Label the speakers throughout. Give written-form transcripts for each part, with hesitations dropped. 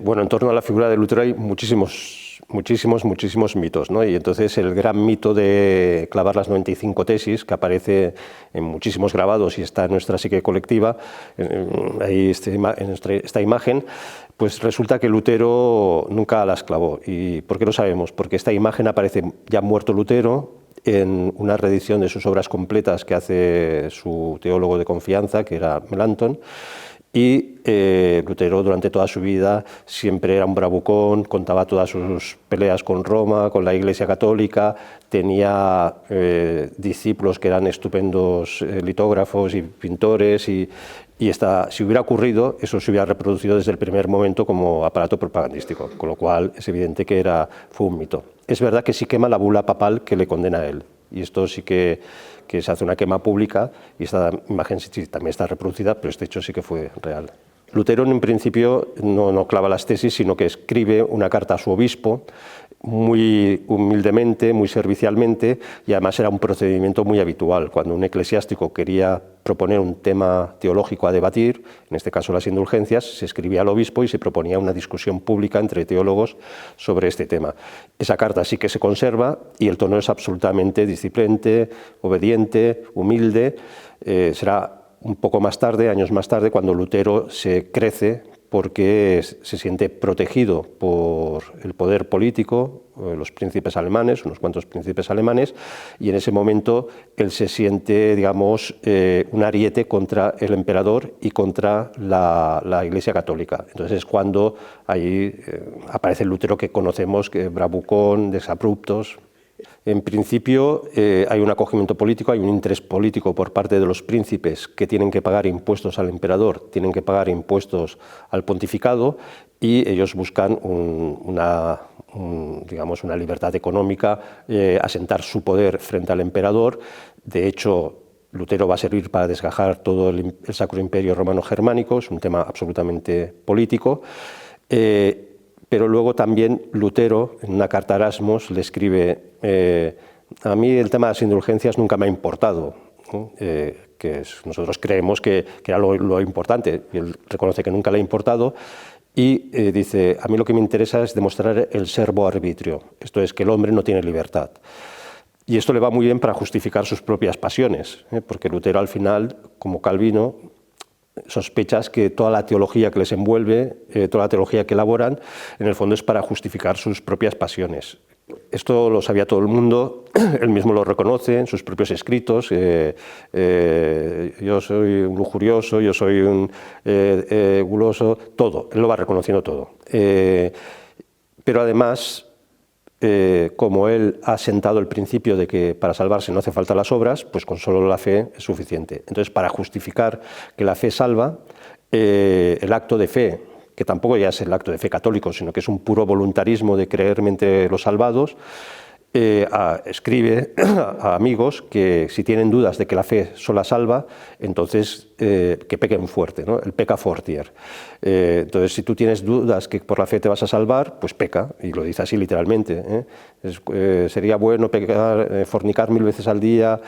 Speaker 1: Bueno, en torno a la figura de Lutero hay muchísimos mitos, ¿no? Y entonces el gran mito de clavar las 95 tesis, que aparece en muchísimos grabados y está en nuestra psique colectiva, ahí en esta imagen, pues resulta que Lutero nunca las clavó. ¿Y por qué lo sabemos? Porque esta imagen aparece ya muerto Lutero en una reedición de sus obras completas que hace su teólogo de confianza, que era Melanchthon. Y Lutero durante toda su vida siempre era un bravucón, contaba todas sus peleas con Roma, con la Iglesia Católica, tenía discípulos que eran estupendos litógrafos y pintores, si hubiera ocurrido, eso se hubiera reproducido desde el primer momento como aparato propagandístico, con lo cual es evidente que fue un mito. Es verdad que sí quema la bula papal que le condena a él, y esto sí que se hace una quema pública, y esta imagen sí también está reproducida, pero este hecho sí que fue real. Lutero en principio no clava las tesis, sino que escribe una carta a su obispo, muy humildemente, muy servicialmente, y además era un procedimiento muy habitual. Cuando un eclesiástico quería proponer un tema teológico a debatir, en este caso las indulgencias, se escribía al obispo y se proponía una discusión pública entre teólogos sobre este tema. Esa carta sí que se conserva y el tono es absolutamente displicente, obediente, humilde. Será un poco más tarde, años más tarde, cuando Lutero se crece porque se siente protegido por el poder político, los príncipes alemanes, unos cuantos príncipes alemanes, y en ese momento él se siente, digamos, un ariete contra el emperador y contra la Iglesia Católica. Entonces es cuando ahí aparece el Lutero que conocemos, que bravucón, desabruptos. En principio hay un acogimiento político, hay un interés político por parte de los príncipes que tienen que pagar impuestos al emperador, tienen que pagar impuestos al pontificado, y ellos buscan una libertad económica, asentar su poder frente al emperador. De hecho, Lutero va a servir para desgajar todo el Sacro Imperio Romano Germánico, es un tema absolutamente político. Pero luego también Lutero, en una carta a Erasmus, le escribe: a mí el tema de las indulgencias nunca me ha importado, ¿no? Nosotros creemos que era lo importante, y él reconoce que nunca le ha importado, y dice: a mí lo que me interesa es demostrar el servo arbitrio, esto es, que el hombre no tiene libertad. Y esto le va muy bien para justificar sus propias pasiones, porque Lutero al final, como Calvino, sospechas que toda la teología que les envuelve, toda la teología que elaboran, en el fondo es para justificar sus propias pasiones. Esto lo sabía todo el mundo, él mismo lo reconoce en sus propios escritos: yo soy un lujurioso, yo soy un guloso, todo, él lo va reconociendo todo. Pero además, como él ha sentado el principio de que para salvarse no hace falta las obras, pues con solo la fe es suficiente. Entonces, para justificar que la fe salva, el acto de fe, que tampoco ya es el acto de fe católico, sino que es un puro voluntarismo de creerme entre los salvados, escribe a amigos que si tienen dudas de que la fe sola salva, entonces que pequen fuerte, ¿no? El pecca fortier. Entonces, si tú tienes dudas que por la fe te vas a salvar, pues peca, y lo dice así literalmente, sería bueno pecar, fornicar 1000 veces al día,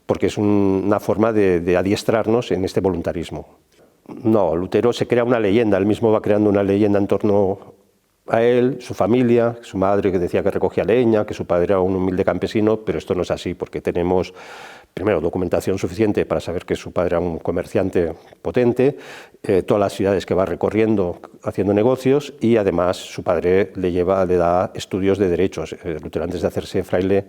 Speaker 1: porque es una forma de adiestrarnos en este voluntarismo. No, Lutero se crea una leyenda, él mismo va creando una leyenda en torno a él, su familia, su madre que decía que recogía leña, que su padre era un humilde campesino, pero esto no es así, porque tenemos, primero, documentación suficiente para saber que su padre era un comerciante potente, todas las ciudades que va recorriendo haciendo negocios, y además su padre le da estudios de derechos. Lutero, antes de hacerse fraile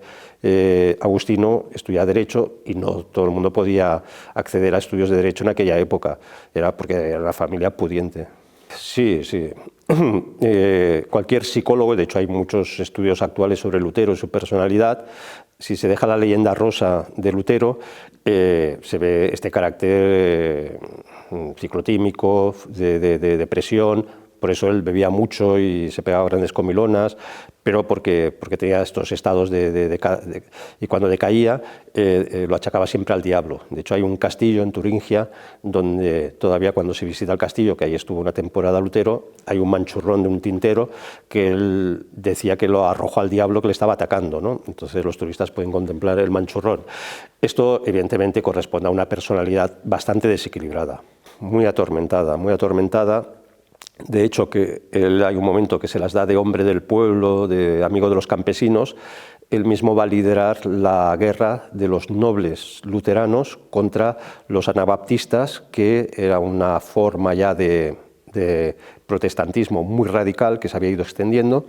Speaker 1: agustino, estudiaba derecho, y no todo el mundo podía acceder a estudios de derecho en aquella época, era porque era una familia pudiente. Sí. Cualquier psicólogo, de hecho hay muchos estudios actuales sobre Lutero y su personalidad, si se deja la leyenda rosa de Lutero, se ve este carácter ciclotímico, de depresión. Por eso él bebía mucho y se pegaba grandes comilonas, pero porque tenía estos estados y cuando decaía lo achacaba siempre al diablo. De hecho, hay un castillo en Turingia donde todavía, cuando se visita el castillo, que ahí estuvo una temporada Lutero, hay un manchurrón de un tintero que él decía que lo arrojó al diablo que le estaba atacando, ¿no? Entonces los turistas pueden contemplar el manchurrón. Esto evidentemente corresponde a una personalidad bastante desequilibrada, muy atormentada, De hecho, que él, hay un momento que se las da de hombre del pueblo, de amigo de los campesinos. Él mismo va a liderar la guerra de los nobles luteranos contra los anabaptistas, que era una forma ya de protestantismo muy radical que se había ido extendiendo,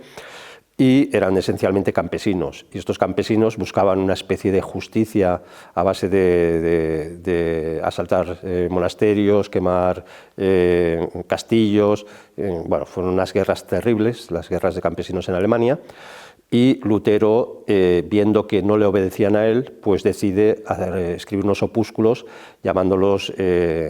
Speaker 1: y eran esencialmente campesinos. Y estos campesinos buscaban una especie de justicia a base de asaltar monasterios, quemar castillos. Bueno, fueron unas guerras terribles, las guerras de campesinos en Alemania. Y Lutero, viendo que no le obedecían a él, pues decide escribir unos opúsculos llamándolos,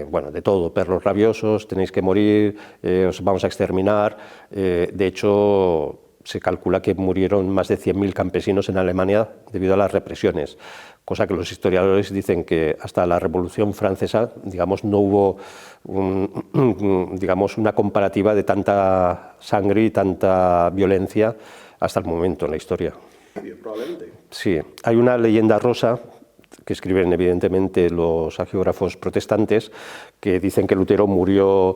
Speaker 1: bueno, de todo, perros rabiosos, tenéis que morir, os vamos a exterminar. De hecho, se calcula que murieron más de 100.000 campesinos en Alemania debido a las represiones, cosa que los historiadores dicen que hasta la Revolución Francesa, digamos, no hubo digamos, una comparativa de tanta sangre y tanta violencia hasta el momento en la historia.
Speaker 2: Probablemente.
Speaker 1: Sí, hay una leyenda rosa que escriben evidentemente los hagiógrafos protestantes, que dicen que Lutero murió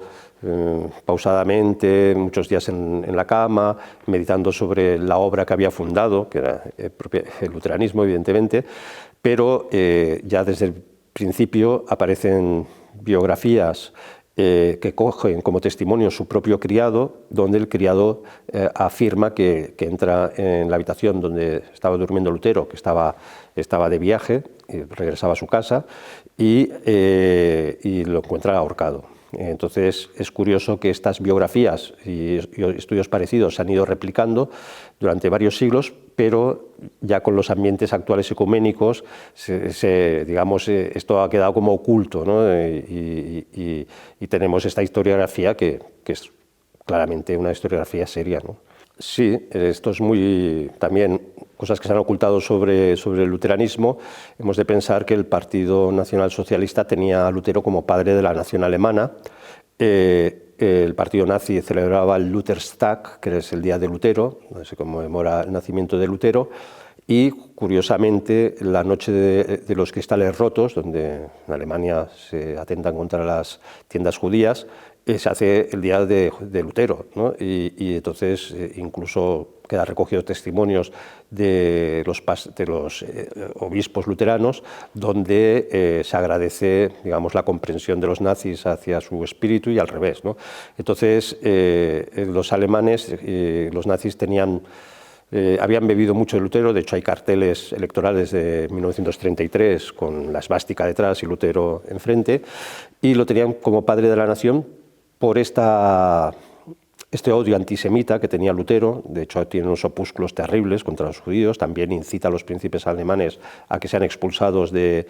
Speaker 1: pausadamente, muchos días en la cama, meditando sobre la obra que había fundado, que era el luteranismo, evidentemente, pero ya desde el principio aparecen biografías que cogen como testimonio su propio criado, donde el criado afirma que entra en la habitación donde estaba durmiendo Lutero, que estaba de viaje, y regresaba a su casa, y lo encuentra ahorcado. Entonces es curioso que estas biografías y estudios parecidos se han ido replicando durante varios siglos, pero ya con los ambientes actuales ecuménicos, digamos, esto ha quedado como oculto, ¿no? Y tenemos esta historiografía que es claramente una historiografía seria, ¿no? Sí, esto es muy, también cosas que se han ocultado sobre el luteranismo. Hemos de pensar que el Partido Nacional Socialista tenía a Lutero como padre de la nación alemana. El partido nazi celebraba el Lutherstag, que es el día de Lutero, donde se conmemora el nacimiento de Lutero. Y, curiosamente, la noche de los cristales rotos, donde en Alemania se atentan contra las tiendas judías, se hace el día de Lutero, ¿no? Y entonces incluso quedan recogidos testimonios de los obispos luteranos, donde se agradece, digamos, la comprensión de los nazis hacia su espíritu y al revés, ¿no? Entonces los alemanes, los nazis habían bebido mucho de Lutero. De hecho hay carteles electorales de 1933 con la esvástica detrás y Lutero enfrente, y lo tenían como padre de la nación por este odio antisemita que tenía Lutero. De hecho tiene unos opúsculos terribles contra los judíos, también incita a los príncipes alemanes a que sean expulsados de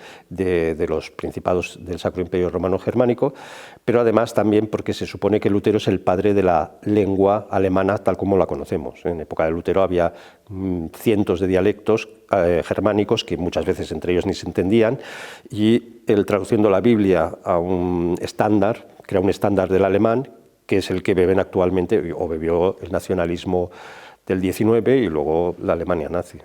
Speaker 1: los principados del Sacro Imperio Romano Germánico, pero además también porque se supone que Lutero es el padre de la lengua alemana tal como la conocemos. En época de Lutero había cientos de dialectos germánicos que muchas veces entre ellos ni se entendían, y él, traduciendo la Biblia a un estándar, crea un estándar del alemán, que es el que beben actualmente, o bebió el nacionalismo del 19 y luego la Alemania nazi.